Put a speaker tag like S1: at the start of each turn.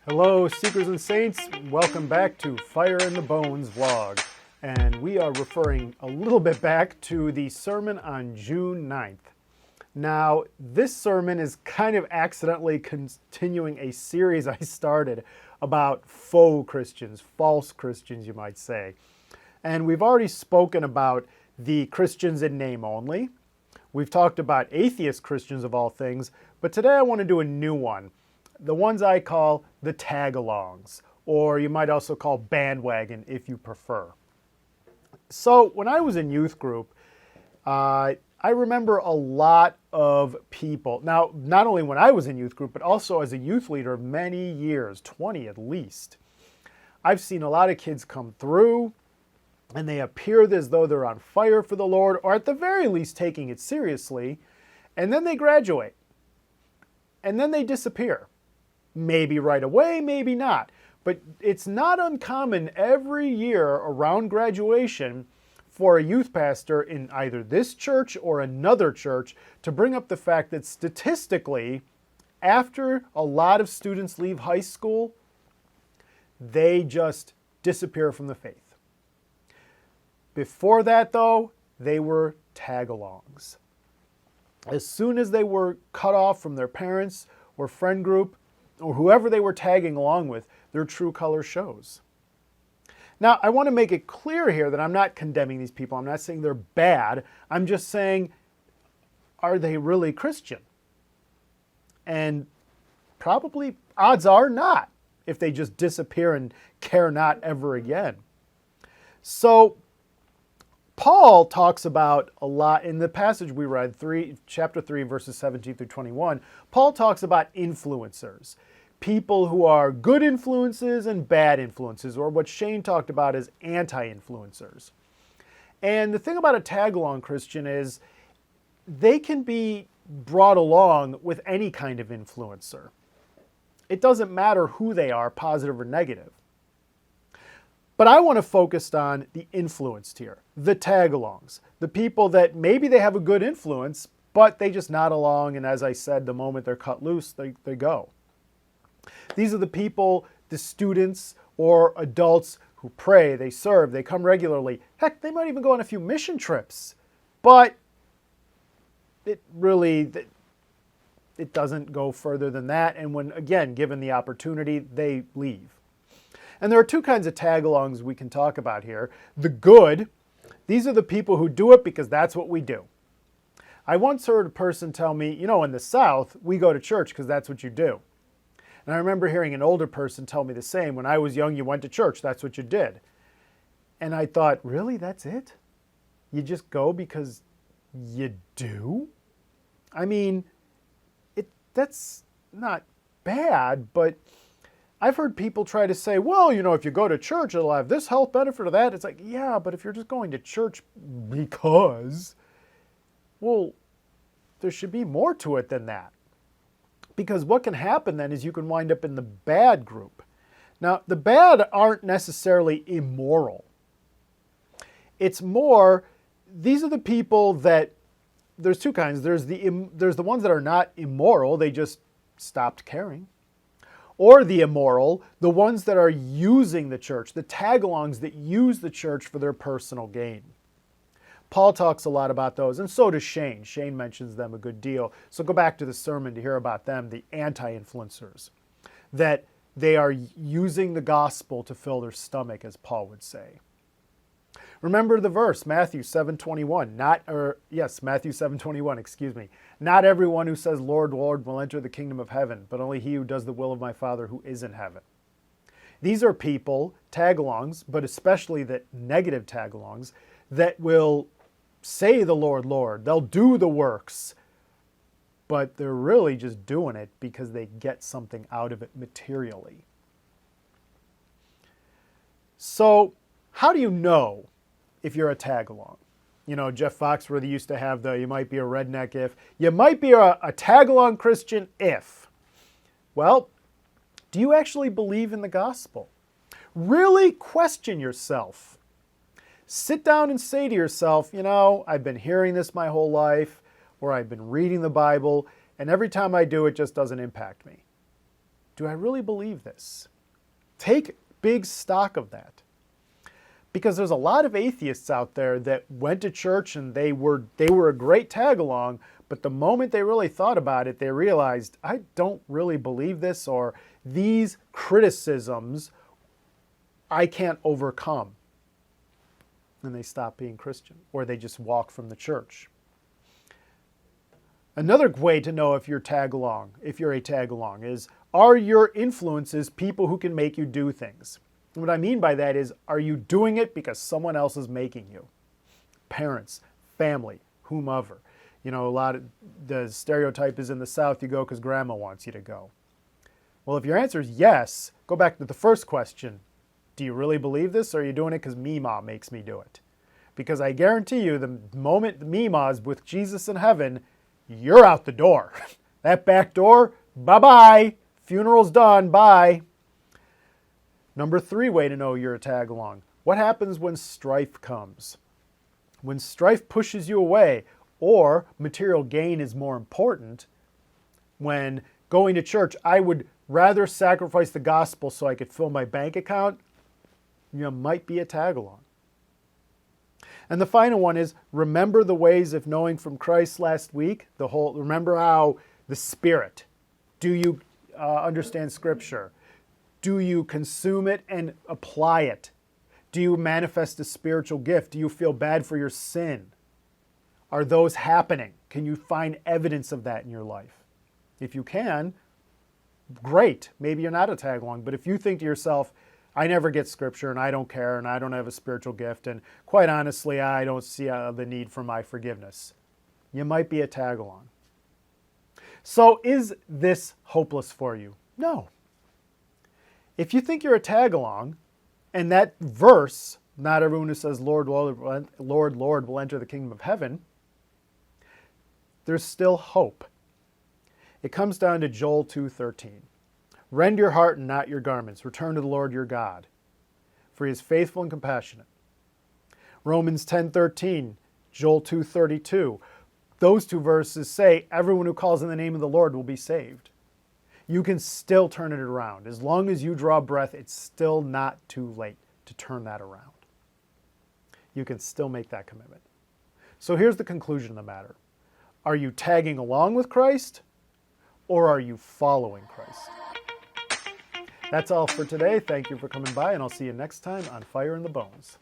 S1: Hello, Seekers and Saints. Welcome back to Fire in the Bones vlog. And we are referring a little bit back to the sermon on June 9th. Now, this sermon is kind of accidentally continuing a series I started about faux Christians, false Christians, you might say. And we've already spoken about the Christians in name only. We've talked about atheist Christians of all things, but today I want to do a new one. The ones I call the tag-alongs, or you might also call bandwagon if you prefer. So when I was in youth group, I remember a lot of people. Now, not only when I was in youth group, but also as a youth leader of many years, 20 at least. I've seen a lot of kids come through and they appear as though they're on fire for the Lord, or at the very least taking it seriously, and then they graduate. And then they disappear. Maybe right away, maybe not. But it's not uncommon every year around graduation for a youth pastor in either this church or another church to bring up the fact that statistically, after a lot of students leave high school, they just disappear from the faith. Before that, though, they were tag-alongs. As soon as they were cut off from their parents or friend group, or whoever they were tagging along with, their true color shows. Now, I want to make it clear here that I'm not condemning these people. I'm not saying they're bad. I'm just saying, are they really Christian? And probably, odds are not, if they just disappear and care not ever again. So, Paul talks about a lot in the passage we read, chapter 3, verses 17 through 21. Paul talks about influencers, people who are good influences and bad influences, or what Shane talked about as anti-influencers. And the thing about a tag-along Christian is they can be brought along with any kind of influencer. It doesn't matter who they are, positive or negative. But I want to focus on the influenced here, the tag-alongs, the people that maybe they have a good influence, but they just nod along, and as I said, the moment they're cut loose, they go. These are the people, the students or adults who pray, they serve, they come regularly. Heck, they might even go on a few mission trips, but it doesn't go further than that, and when, again, given the opportunity, they leave. And there are two kinds of tag-alongs we can talk about here. The good, these are the people who do it because that's what we do. I once heard a person tell me, in the South, we go to church because that's what you do. And I remember hearing an older person tell me the same. When I was young, you went to church, that's what you did. And I thought, really, that's it? You just go because you do? I mean, that's not bad, but I've heard people try to say, well, if you go to church, it'll have this health benefit or that. It's like, yeah, but if you're just going to church because, well, there should be more to it than that. Because what can happen then is you can wind up in the bad group. Now, the bad aren't necessarily immoral. It's more, these are the people that, there's two kinds. There's the ones that are not immoral, they just stopped caring. Or the immoral, the ones that are using the church, the tag-alongs that use the church for their personal gain. Paul talks a lot about those, and so does Shane. Shane mentions them a good deal. So go back to the sermon to hear about them, the anti-influencers, that they are using the gospel to fill their stomach, as Paul would say. Remember the verse, Matthew 7:21. Matthew 7:21, excuse me. Not everyone who says, Lord, Lord, will enter the kingdom of heaven, but only he who does the will of my Father who is in heaven. These are people, tag-alongs, but especially the negative tag-alongs, that will say the Lord, Lord. They'll do the works, but they're really just doing it because they get something out of it materially. So, how do you know if you're a tag-along? Jeff Foxworthy used to have you might be a redneck if. You might be a tag-along Christian if. Well, do you actually believe in the gospel? Really question yourself. Sit down and say to yourself, I've been hearing this my whole life, or I've been reading the Bible, and every time I do, it just doesn't impact me. do I really believe this? Take big stock of that. Because there's a lot of atheists out there that went to church and they were a great tag-along, but the moment they really thought about it, they realized, I don't really believe this, or these criticisms I can't overcome. And they stop being Christian, or they just walk from the church. Another way to know if you're a tag-along, is, are your influences people who can make you do things? And what I mean by that is, are you doing it because someone else is making you? Parents, family, whomever. You know, the stereotype is in the South, you go because grandma wants you to go. Well, if your answer is yes, go back to the first question. Do you really believe this, or are you doing it because Meemaw makes me do it? Because I guarantee you, the moment Meemaw is with Jesus in heaven, you're out the door. That back door, bye-bye. Funeral's done, bye. Number 3 way to know you're a tag-along. What happens when strife comes? When strife pushes you away, or material gain is more important, when going to church, I would rather sacrifice the gospel so I could fill my bank account, you might be a tag-along. And the final one is, remember the ways of knowing from Christ last week. Remember how the Spirit. Do you understand Scripture? Do you consume it and apply it? Do you manifest a spiritual gift? Do you feel bad for your sin? Are those happening? Can you find evidence of that in your life? If you can, great. Maybe you're not a tag-along. But if you think to yourself, I never get Scripture, and I don't care, and I don't have a spiritual gift, and quite honestly, I don't see the need for my forgiveness, you might be a tag-along. So is this hopeless for you? No. If you think you're a tag-along, and that verse, not everyone who says, Lord, Lord, Lord, Lord, will enter the kingdom of heaven, there's still hope. It comes down to Joel 2:13. Rend your heart and not your garments. Return to the Lord your God, for he is faithful and compassionate. Romans 10:13, Joel 2:32. Those two verses say everyone who calls in the name of the Lord will be saved. You can still turn it around. As long as you draw breath, it's still not too late to turn that around. You can still make that commitment. So here's the conclusion of the matter. Are you tagging along with Christ, or are you following Christ? That's all for today. Thank you for coming by, and I'll see you next time on Fire in the Bones.